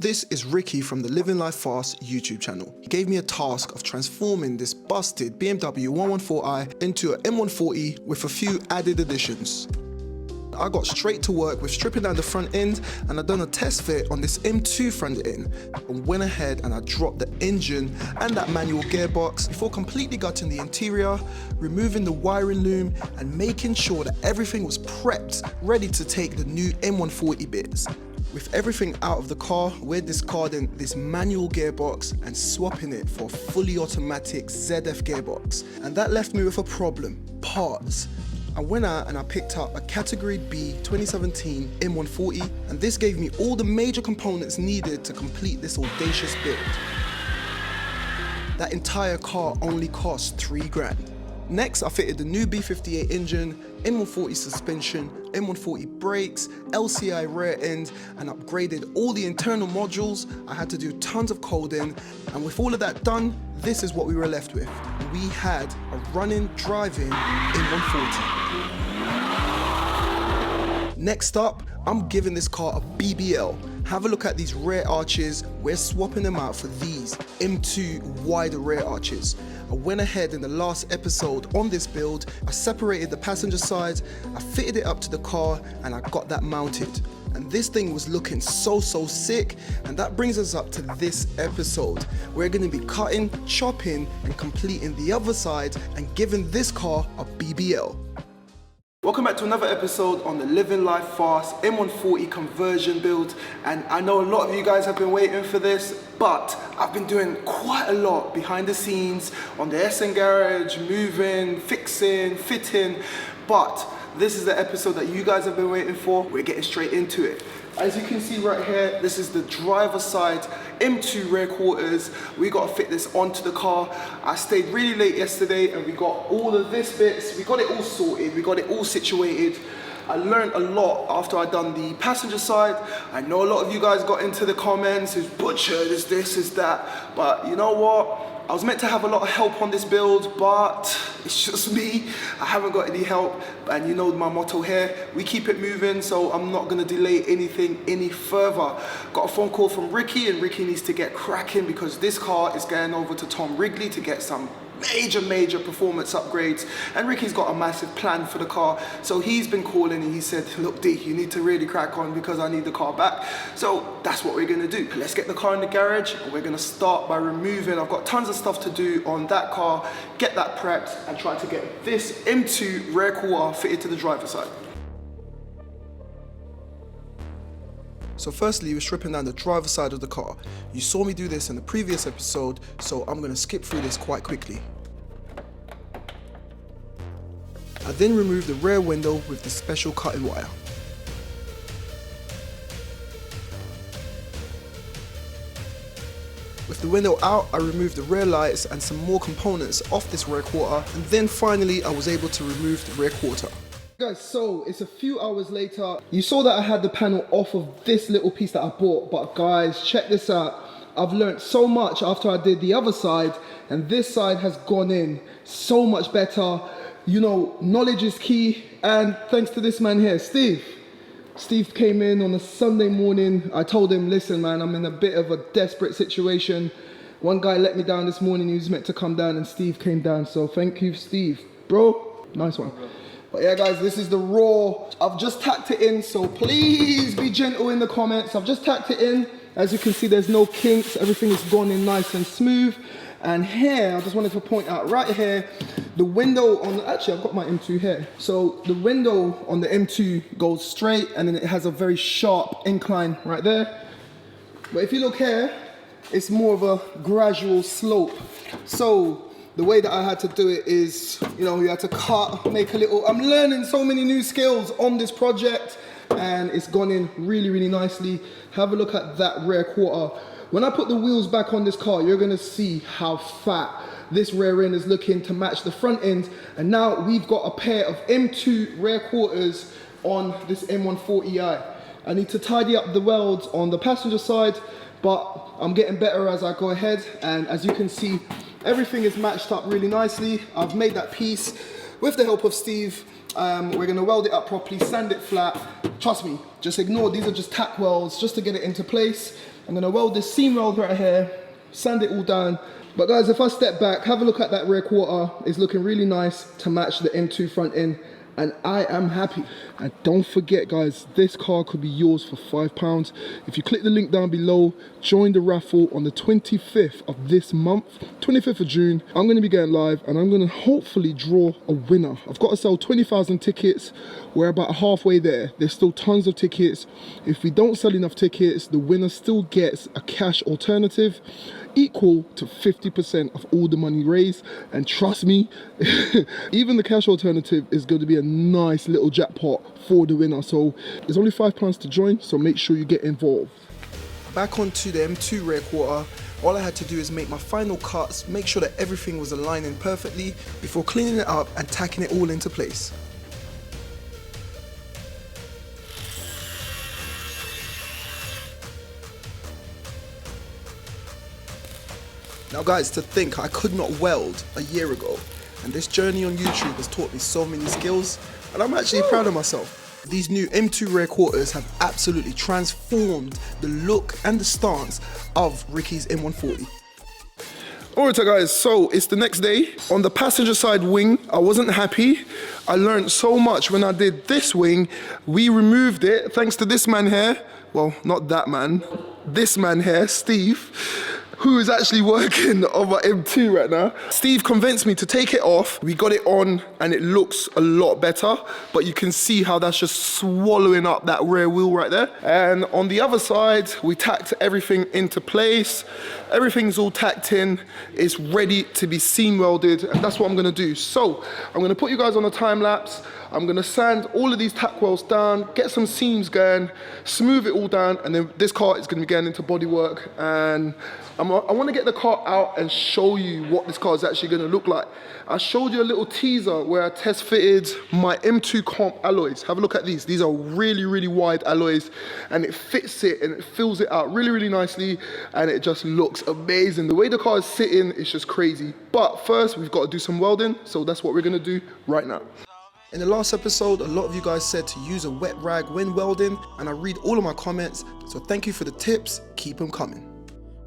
This is Ricky from the Living Life Fast YouTube channel. He gave me a task of transforming this busted BMW 114i into an M140 with a few added additions. I got straight to work with stripping down the front end, and I done a test fit on this M2 front end and went ahead and I dropped the engine and that manual gearbox before completely gutting the interior, removing the wiring loom and making sure that everything was prepped, ready to take the new M140 bits. With everything out of the car, we're discarding this manual gearbox and swapping it for a fully automatic ZF gearbox. And that left me with a problem: parts. I went out and I picked up a Category B 2017 M140, and this gave me all the major components needed to complete this audacious build. That entire car only cost £3 grand. Next, I fitted the new B58 engine, M140 suspension, M140 brakes, LCI rear end, and upgraded all the internal modules. I had to do tons of coding, and with all of that done, this is what we were left with. We had a running, driving M140. Next up, I'm giving this car a BBL. Have a look at these rear arches. We're swapping them out for these M2 wider rear arches. I went ahead in the last episode on this build, I separated the passenger side, I fitted it up to the car, and I got that mounted. And this thing was looking so sick, and that brings us up to this episode. We're going to be cutting, chopping, and completing the other side and giving this car a BBL. Welcome back to another episode on the Living Life Fast M140 conversion build, and I know a lot of you guys have been waiting for this, but I've been doing quite a lot behind the scenes on the SN garage, moving, fixing, fitting, but this is the episode that you guys have been waiting for. We're getting straight into it. As you can see right here, this is the driver's side M2 rear quarters. We got to fit this onto the car. I stayed really late yesterday and we got all of this bits. We got it all sorted. We got it all situated. I learned a lot after I done the passenger side. I know a lot of you guys got into the comments, is butchered, is this, is that. But you know what? I was meant to have a lot of help on this build, but it's just me. I haven't got any help, and you know my motto here, we keep it moving, so I'm not gonna delay anything any further. Got a phone call from Ricky, and Ricky needs to get cracking because this car is going over to Tom Wrigley to get some major performance upgrades, and Ricky's got a massive plan for the car. So he's been calling and he said, look D, you need to really crack on because I need the car back. So that's what we're gonna do. Let's get the car in the garage and we're gonna start by removing, I've got tons of stuff to do on that car, get that prepped and try to get this M2 rear quarter fitted to the driver's side. So firstly, we're stripping down the driver's side of the car. You saw me do this in the previous episode, so I'm gonna skip through this quite quickly. I then remove the rear window with the special cutting wire. With the window out, I removed the rear lights and some more components off this rear quarter, and then finally I was able to remove the rear quarter. Guys, so it's a few hours later. You saw that I had the panel off of this little piece that I bought, but guys, check this out. I've learned so much after I did the other side, and this side has gone in so much better. You know, knowledge is key, and thanks to this man here, Steve. Steve came in on a Sunday morning. I told him, listen man, I'm in a bit of a desperate situation. One guy let me down this morning, he was meant to come down, and Steve came down, so thank you, Steve. Bro, nice one. But yeah guys, this is the raw. I've just tacked it in, so please be gentle in the comments. I've just tacked it in. As you can see, there's no kinks. Everything has gone in nice and smooth. And here, I just wanted to point out right here, the window on the, actually I've got my M2 here. So the window on the M2 goes straight and then it has a very sharp incline right there. But if you look here, it's more of a gradual slope. So the way that I had to do it is, you know, you had to cut, make a little, I'm learning so many new skills on this project and it's gone in really nicely. Have a look at that rear quarter. When I put the wheels back on this car, you're gonna see how fat this rear end is looking to match the front end. And now we've got a pair of M2 rear quarters on this M140i. I need to tidy up the welds on the passenger side, but I'm getting better as I go ahead. And as you can see, everything is matched up really nicely. I've made that piece with the help of Steve. We're gonna weld it up properly, sand it flat. Trust me, just ignore, these are just tack welds just to get it into place. I'm gonna weld this seam weld right here, sand it all down. But guys, if I step back, have a look at that rear quarter. It's looking really nice to match the M2 front end, and I am happy. And don't forget guys, this car could be yours for £5. If you click the link down below, join the raffle on the 25th of this month, 25th of June. I'm gonna be going live and I'm gonna hopefully draw a winner. I've got to sell 20,000 tickets. We're about halfway there. There's still tons of tickets. If we don't sell enough tickets, the winner still gets a cash alternative equal to 50% of all the money raised. And trust me, even the cash alternative is going to be a nice little jackpot for the winner. So there's only £5 to join, so make sure you get involved. Back onto the M2 rear quarter. All I had to do is make my final cuts, make sure that everything was aligning perfectly before cleaning it up and tacking it all into place. Now guys, to think I could not weld a year ago, and this journey on YouTube has taught me so many skills, and I'm actually proud of myself. These new M2 rear quarters have absolutely transformed the look and the stance of Ricky's M140. Alright guys, so it's the next day. On the passenger side wing, I wasn't happy. I learned so much when I did this wing. We removed it thanks to this man here. Well, not that man. This man here, Steve, who is actually working on my M2 right now. Steve convinced me to take it off. We got it on and it looks a lot better, but you can see how that's just swallowing up that rear wheel right there. And on the other side, we tacked everything into place. Everything's all tacked in. It's ready to be seam welded, and that's what I'm gonna do. So I'm gonna put you guys on a time lapse. I'm gonna sand all of these tack welds down, get some seams going, smooth it all down, and then this car is gonna be getting into bodywork. And I wanna get the car out and show you what this car is actually gonna look like. I showed you a little teaser where I test fitted my M2 Comp alloys. Have a look at these. These are really, really wide alloys, and it fits it and it fills it out really, really nicely, and it just looks amazing. The way the car is sitting is just crazy. But first, we've got to do some welding, so that's what we're gonna do right now. In the last episode, a lot of you guys said to use a wet rag when welding, and I read all of my comments, so thank you for the tips. Keep them coming.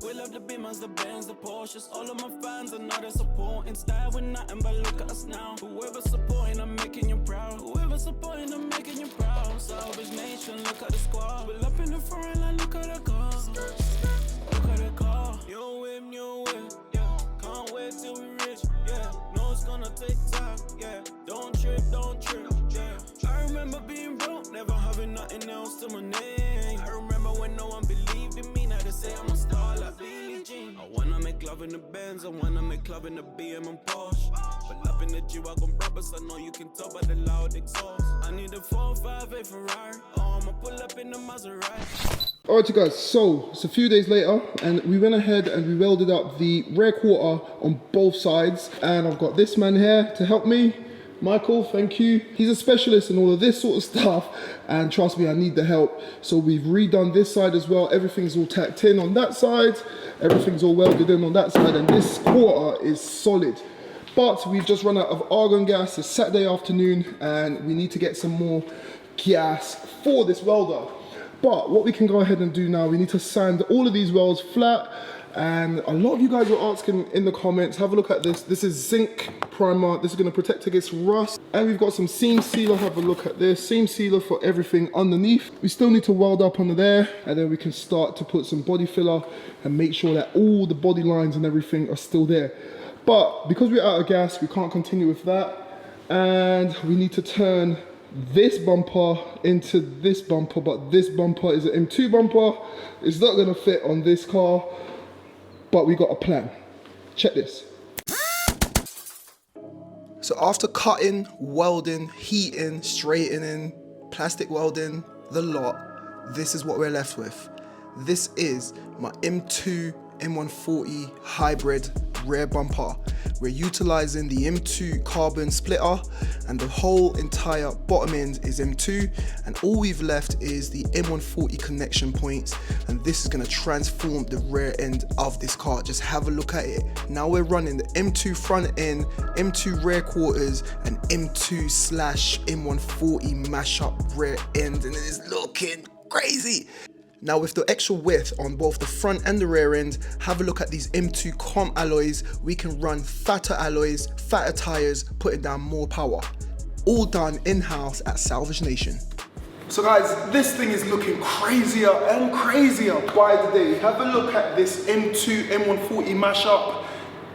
We love the Beamers, the Benz, the Porsches. All of my fans are not as supporting. Style with nothing but look at us now. Whoever's supporting, I'm making you proud. Whoever's supporting, I'm making you proud. Salvage Nation, look at the squad. We're up in the front line, look at the car. Look at the car. New whip, yeah. Can't wait till we rich, yeah. Know it's gonna take time, yeah. Don't trip, yeah. I remember being broke, never having nothing else to my name. I remember when no one believed in me, now they say I'm a star like Billie Jean. I wanna make love in the Benz, I wanna make love in the BM and Porsche. But love in the G-Wagon Brabus, I know you can tell by the loud exhaust. I need a 458 Ferrari, oh, I'ma pull up in the Maserati. Alright you guys, so it's a few days later and we went ahead and we welded up the rear quarter on both sides, and I've got this man here to help me. Michael, thank you. He's a specialist in all of this sort of stuff, and trust me, I need the help. So we've redone this side as well. Everything's all tacked in on that side, everything's all welded in on that side, and this quarter is solid. But we've just run out of argon gas. It's Saturday afternoon and we need to get some more gas for this welder. But what we can go ahead and do now, we need to sand all of these welds flat. And a lot of you guys were asking in the comments, have a look at this. This is zinc primer. This is going to protect against rust. And we've got some seam sealer. Have a look at this. Seam sealer for everything underneath. We still need to weld up under there. And then we can start to put some body filler and make sure that all the body lines and everything are still there. But because we're out of gas, we can't continue with that. And we need to turn this bumper into this bumper, but this bumper is an M2 bumper. It's not gonna fit on this car, but we got a plan. Check this. So after cutting, welding, heating, straightening, plastic welding, the lot, this is what we're left with. This is my M2 M140 hybrid rear bumper. We're utilizing the M2 carbon splitter, and the whole entire bottom end is M2, and all we've left is the M140 connection points, and this is going to transform the rear end of this car. Just have a look at it. Now we're running the M2 front end, M2 rear quarters, and M2/M140 mashup rear end, and it is looking crazy. Now with the extra width on both the front and the rear end, have a look at these M2 comp alloys. We can run fatter alloys, fatter tires, putting down more power. All done in-house at Salvage Nation. So guys, this thing is looking crazier and crazier by the day. Have a look at this M2 M140 mashup.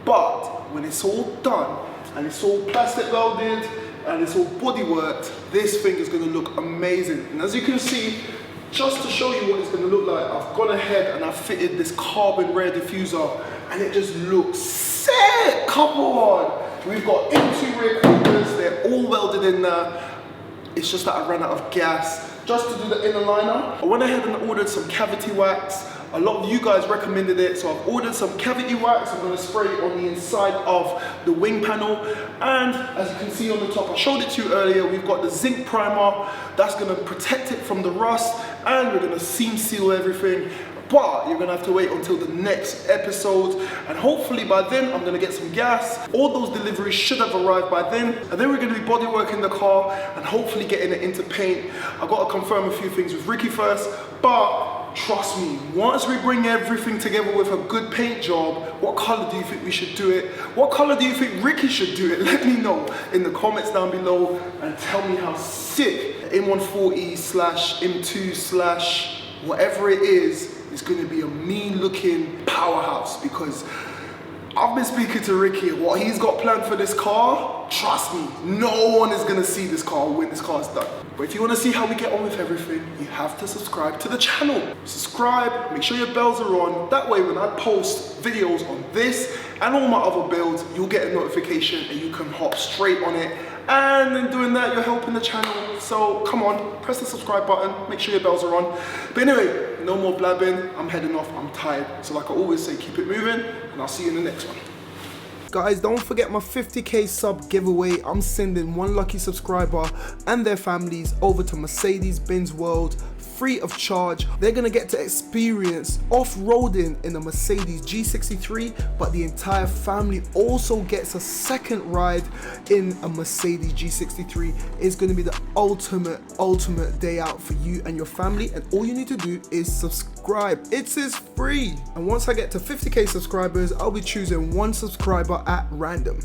But when it's all done and it's all plastic welded and it's all bodyworked, this thing is going to look amazing. And as you can see, just to show you what it's going to look like, I've gone ahead and I've fitted this carbon rear diffuser and it just looks sick. Come on! We've got M2 rear quarters, they're all welded in there. It's just that I ran out of gas. Just to do the inner liner, I went ahead and ordered some cavity wax. A lot of you guys recommended it, so I've ordered some cavity wax. I'm going to spray it on the inside of the wing panel. And as you can see on the top, I showed it to you earlier, we've got the zinc primer. That's going to protect it from the rust, and we're going to seam seal everything. But you're gonna have to wait until the next episode, and hopefully by then I'm gonna get some gas. All those deliveries should have arrived by then, and then we're gonna be bodyworking the car and hopefully getting it into paint. I've got to confirm a few things with Ricky first, but trust me, once we bring everything together with a good paint job, what color do you think we should do it? What color do you think Ricky should do it? Let me know in the comments down below and tell me how sick M140 / M2 / whatever it is going to be a mean looking powerhouse, because I've been speaking to Ricky, what he's got planned for this car, trust me, no one is going to see this car when this car is done. But if you want to see how we get on with everything, you have to subscribe to the channel. Subscribe, make sure your bells are on, that way when I post videos on this and all my other builds, you'll get a notification and you can hop straight on it. And in doing that, you're helping the channel. So come on, press the subscribe button, make sure your bells are on. But anyway, no more blabbing, I'm heading off, I'm tired. So like I always say, keep it moving, and I'll see you in the next one. Guys, don't forget my 50k sub giveaway. I'm sending one lucky subscriber and their families over to Mercedes-Benz World, free of charge. They're gonna get to experience off-roading in a Mercedes G63, but the entire family also gets a second ride in a Mercedes G63. It's gonna be the ultimate day out for you and your family, and all you need to do is subscribe. It is free. And once I get to 50k subscribers, I'll be choosing one subscriber at random.